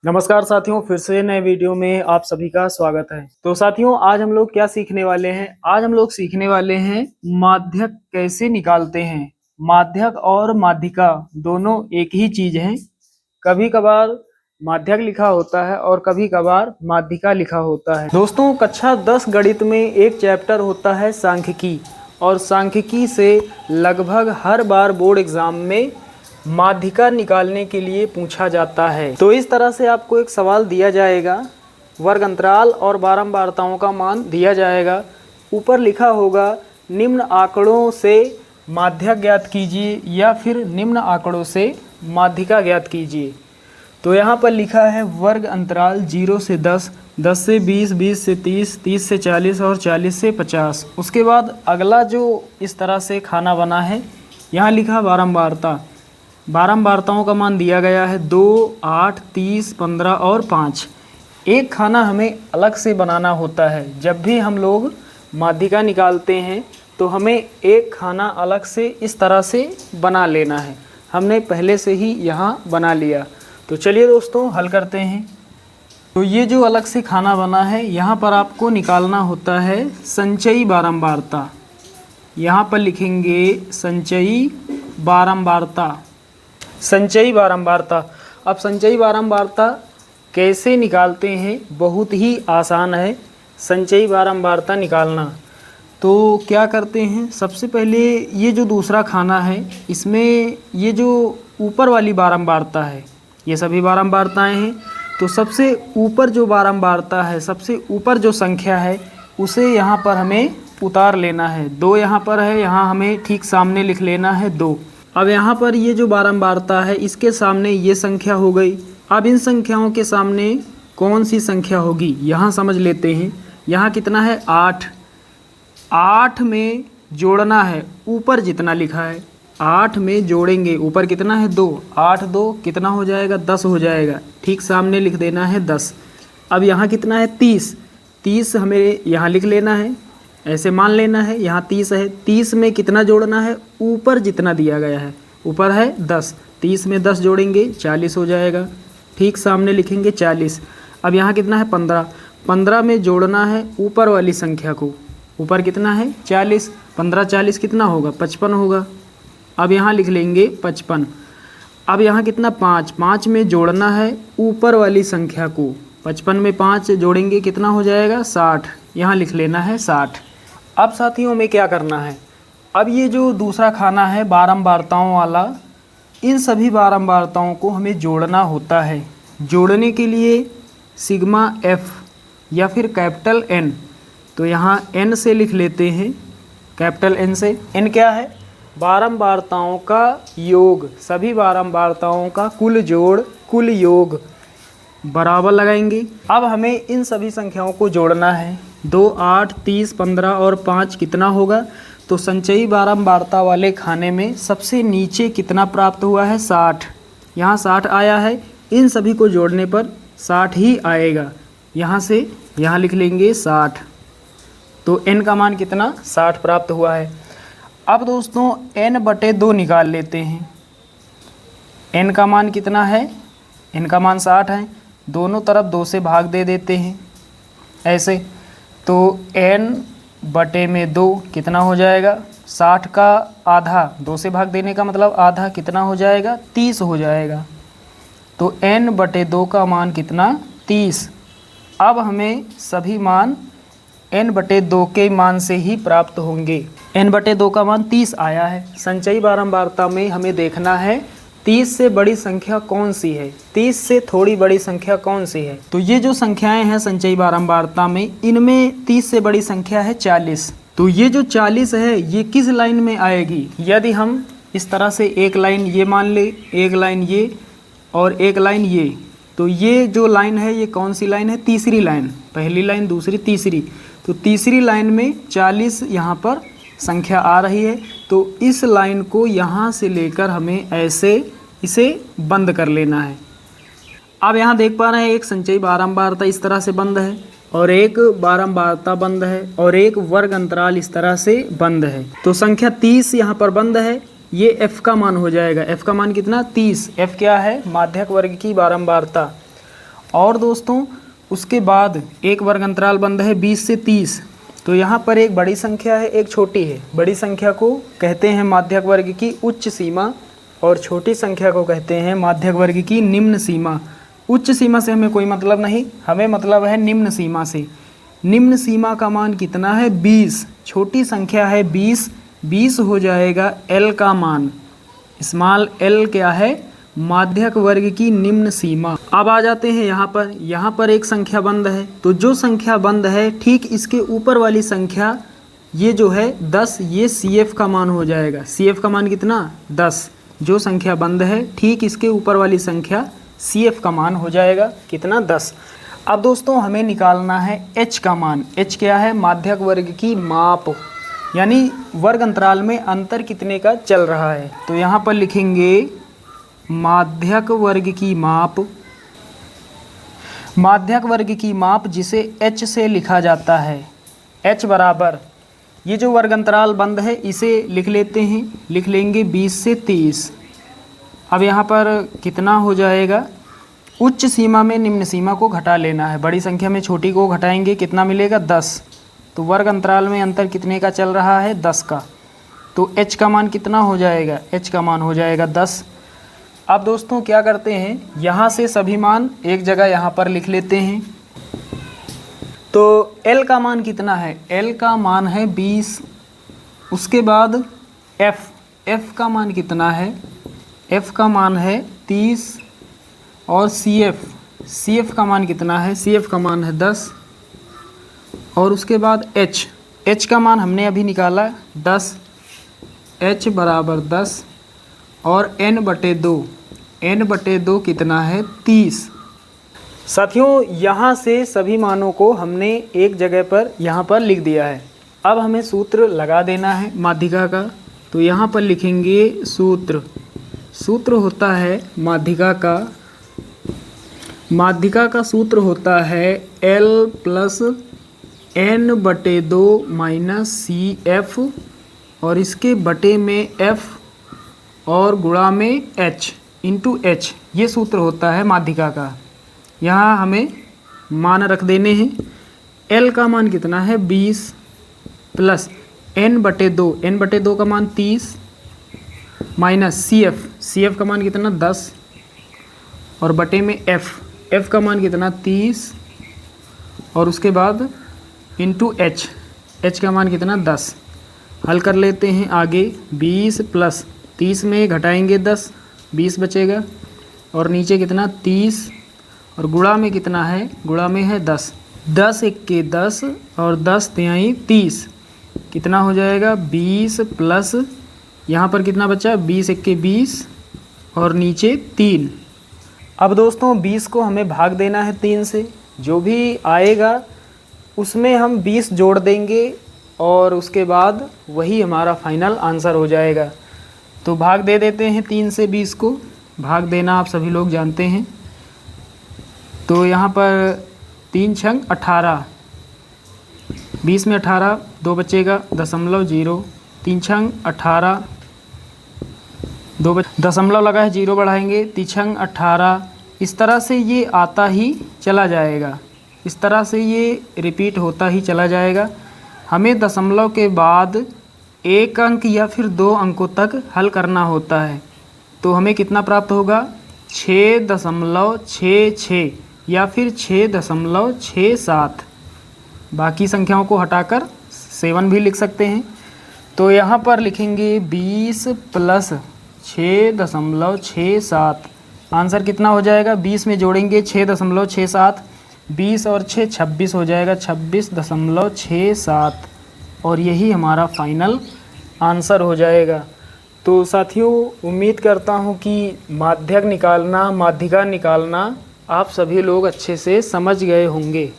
नमस्कार साथियों, फिर से नए वीडियो में आप सभी का स्वागत है। तो साथियों, आज हम लोग क्या सीखने वाले हैं? आज हम लोग सीखने वाले हैं माध्यक कैसे निकालते हैं। माध्यक और माध्यिका दोनों एक ही चीज हैं। कभी कभार माध्यक लिखा होता है और कभी कभार माध्यिका लिखा होता है। दोस्तों, कक्षा 10 गणित में एक चैप्टर होता है सांख्यिकी, और सांख्यिकी से लगभग हर बार बोर्ड एग्जाम में माध्यिका निकालने के लिए पूछा जाता है। तो इस तरह से आपको एक सवाल दिया जाएगा, वर्ग अंतराल और बारंबारताओं का मान दिया जाएगा। ऊपर लिखा होगा निम्न आंकड़ों से माध्यक ज्ञात कीजिए या फिर निम्न आंकड़ों से माध्यिका ज्ञात कीजिए। तो यहाँ पर लिखा है वर्ग अंतराल 0 से 10, 10 से 20, 20 से 30, 30 से 40 और 40 से 50। उसके बाद अगला जो इस तरह से खाना बना है, यहाँ लिखा बारंबारता। बारंबारताओं का मान दिया गया है 2, 8, 30, 15 और 5। एक खाना हमें अलग से बनाना होता है। जब भी हम लोग माध्यिका निकालते हैं तो हमें एक खाना अलग से इस तरह से बना लेना है। हमने पहले से ही यहाँ बना लिया। तो चलिए दोस्तों, हल करते हैं। तो ये जो अलग से खाना बना है, यहाँ पर आपको निकालना होता है संचयी बारंबारता। यहाँ पर लिखेंगे संचयी बारंबारता। संचयी बारंबारता। अब संचयी बारंबारता कैसे निकालते हैं? बहुत ही आसान है संचयी बारंबारता निकालना। तो क्या करते हैं, सबसे पहले ये जो दूसरा खाना है, इसमें ये जो ऊपर वाली बारंबारता है, ये सभी बारंबारताएं हैं। तो सबसे ऊपर जो बारंबारता है, सबसे ऊपर जो संख्या है, उसे यहाँ पर हमें उतार लेना है। 2 यहाँ पर है, यहाँ हमें ठीक सामने लिख लेना है 2। अब यहाँ पर ये जो बारंबारता है, इसके सामने ये संख्या हो गई। अब इन संख्याओं के सामने कौन सी संख्या होगी, यहाँ समझ लेते हैं। यहाँ कितना है? 8। 8 में जोड़ना है ऊपर जितना लिखा है, 8 में जोड़ेंगे ऊपर कितना है? 2। 8 2 कितना हो जाएगा? 10 हो जाएगा। ठीक सामने लिख देना है 10। अब यहाँ कितना है? 30। 30 हमें यहाँ लिख लेना है, ऐसे मान लेना है। यहाँ 30 है, 30 में कितना जोड़ना है? ऊपर जितना दिया गया है, ऊपर है 10। 30 में 10 जोड़ेंगे 40 हो जाएगा। ठीक सामने लिखेंगे 40। अब यहाँ कितना है? 15। 15 में जोड़ना है ऊपर वाली संख्या को, ऊपर कितना है? 40। 15 40 कितना होगा? 55 होगा। अब यहाँ लिख लेंगे 55। अब यहाँ कितना? 5। 5 में जोड़ना है ऊपर वाली संख्या को, 55 में 5 जोड़ेंगे कितना हो जाएगा? 60। यहाँ लिख लेना है 60। अब साथियों में क्या करना है, अब ये जो दूसरा खाना है बारंबारताओं वाला, इन सभी बारंबारताओं को हमें जोड़ना होता है। जोड़ने के लिए सिग्मा एफ या फिर कैपिटल एन, तो यहाँ एन से लिख लेते हैं, कैपिटल एन से। एन क्या है? बारंबारताओं का योग, सभी बारंबारताओं का कुल जोड़, कुल योग बराबर लगाएंगे। अब हमें इन सभी संख्याओं को जोड़ना है। 2, 8, 30, 15 और 5 कितना होगा? तो संचयी बारंबारता वाले खाने में सबसे नीचे कितना प्राप्त हुआ है? 60। यहाँ 60 आया है। इन सभी को जोड़ने पर 60 ही आएगा। यहाँ से यहाँ लिख लेंगे 60। तो n का मान कितना? 60 प्राप्त हुआ है। अब दोस्तों n/2 निकाल लेते हैं। n का मान कितना है? n का मान 60 है। दोनों तरफ 2 से भाग दे देते हैं ऐसे। तो n/2 कितना हो जाएगा? 60 का आधा, 2 से भाग देने का मतलब आधा, कितना हो जाएगा? 30 हो जाएगा। तो n/2 का मान कितना? 30। अब हमें सभी मान n/2 के मान से ही प्राप्त होंगे। n/2 का मान 30 आया है। संचयी बारंबारता में हमें देखना है 30 से बड़ी संख्या कौन सी है, 30 से थोड़ी बड़ी संख्या कौन सी है। तो ये जो संख्याएं हैं संचयी बारंबारता में, इनमें 30 से बड़ी संख्या है 40। तो ये जो 40 है, ये किस लाइन में आएगी? यदि हम इस तरह से एक लाइन ये मान ले, एक लाइन ये और एक लाइन ये, तो ये जो लाइन है, ये कौन सी लाइन है? तीसरी लाइन। पहली लाइन, दूसरी, तीसरी। तो तीसरी लाइन में 40 यहाँ पर संख्या आ रही है। तो इस लाइन को यहाँ से लेकर हमें ऐसे इसे बंद कर लेना है। अब यहाँ देख पा रहे हैं एक संचयी बारंबारता इस तरह से बंद है, और एक बारंबारता बंद है, और एक वर्ग अंतराल इस तरह से बंद है। तो संख्या 30 यहाँ पर बंद है। ये f का मान हो जाएगा। f का मान कितना? 30। f क्या है? माध्यक वर्ग की बारंबारता। और दोस्तों उसके बाद एक वर्ग अंतराल बंद है 20 से 30। तो यहाँ पर एक बड़ी संख्या है, एक छोटी है। बड़ी संख्या को कहते हैं माध्यक वर्ग की उच्च सीमा और छोटी संख्या को कहते हैं माध्यक वर्ग की निम्न सीमा। उच्च सीमा से हमें कोई मतलब नहीं, हमें मतलब है निम्न सीमा से। निम्न सीमा का मान कितना है 20, छोटी संख्या है 20, 20 हो जाएगा L का मान। स्मॉल L क्या है, माध्यक वर्ग की निम्न सीमा। अब आ जाते हैं यहाँ पर एक संख्या बंद है, तो जो संख्या बंद है ठीक इसके ऊपर वाली संख्या ये जो है 10, ये CF का मान हो जाएगा। CF का मान कितना 10, जो संख्या बंद है ठीक इसके ऊपर वाली संख्या CF का मान हो जाएगा कितना 10। अब दोस्तों हमें निकालना है H का मान। H क्या है, माध्यक वर्ग की माप, यानी वर्ग अंतराल में अंतर कितने का चल रहा है। तो यहाँ पर लिखेंगे माध्यक वर्ग की माप, माध्यक वर्ग की माप जिसे H से लिखा जाता है। H बराबर ये जो वर्ग अंतराल बंद है इसे लिख लेते हैं, लिख लेंगे 20 से 30। अब यहाँ पर कितना हो जाएगा, उच्च सीमा में निम्न सीमा को घटा लेना है। बड़ी संख्या में छोटी को घटाएंगे, कितना मिलेगा 10। तो वर्ग अंतराल में अंतर कितने का चल रहा है 10 का। तो H का मान कितना हो जाएगा, H का मान हो जाएगा 10। अब दोस्तों क्या करते हैं, यहाँ से सभी मान एक जगह यहाँ पर लिख लेते हैं। तो L का मान कितना है, L का मान है 20। उसके बाद F का मान कितना है, F का मान है 30। और CF का मान कितना है, CF का मान है 10। और उसके बाद H का मान हमने अभी निकाला 10, H बराबर 10। और n/2 कितना है 30। साथियों यहाँ से सभी मानों को हमने एक जगह पर यहाँ पर लिख दिया है। अब हमें सूत्र लगा देना है माध्यिका का। तो यहाँ पर लिखेंगे सूत्र होता है माध्यिका का सूत्र होता है L + n/2 - CF और इसके बटे में F और गुणा में H × H। ये सूत्र होता है माध्यिका का। यहाँ हमें मान रख देने हैं। L का मान कितना है 20 प्लस n/2 का मान 30 माइनस CF का मान कितना 10 और बटे में F का मान कितना 30 और उसके बाद इंटू H का मान कितना 10। हल कर लेते हैं आगे। 20 प्लस 30 में घटाएंगे 10, 20 बचेगा और नीचे कितना 30 और गुणा में कितना है, गुणा में है 10। 10 × 10 और 10 × 30 कितना हो जाएगा 20 प्लस यहाँ पर कितना बचा 20 × 20 और नीचे 3। अब दोस्तों 20 को हमें भाग देना है 3 से। जो भी आएगा उसमें हम 20 जोड़ देंगे और उसके बाद वही हमारा फाइनल आंसर हो जाएगा। तो भाग दे देते हैं 3 से 20 को। भाग देना आप सभी लोग जानते हैं। तो यहाँ पर 3 × 18, 20 में 18, 2 बचेगा 0.0। 3 × 18, 2 दशमलव लगा है 0 बढ़ाएंगे 3 × 18। इस तरह से ये आता ही चला जाएगा, इस तरह से ये रिपीट होता ही चला जाएगा। हमें दशमलव के बाद 1 अंक या फिर 2 अंकों तक हल करना होता है। तो हमें कितना प्राप्त होगा 6.66 या फिर 6.67। बाकी संख्याओं को हटाकर 7 भी लिख सकते हैं। तो यहाँ पर लिखेंगे 20 प्लस 6.67। आंसर कितना हो जाएगा, 20 में जोड़ेंगे 6.67, 20 और 6 26 हो जाएगा 26.67 और यही हमारा फाइनल आंसर हो जाएगा। तो साथियों उम्मीद करता हूँ कि माध्यक निकालना, माध्यिका निकालना आप सभी लोग अच्छे से समझ गए होंगे।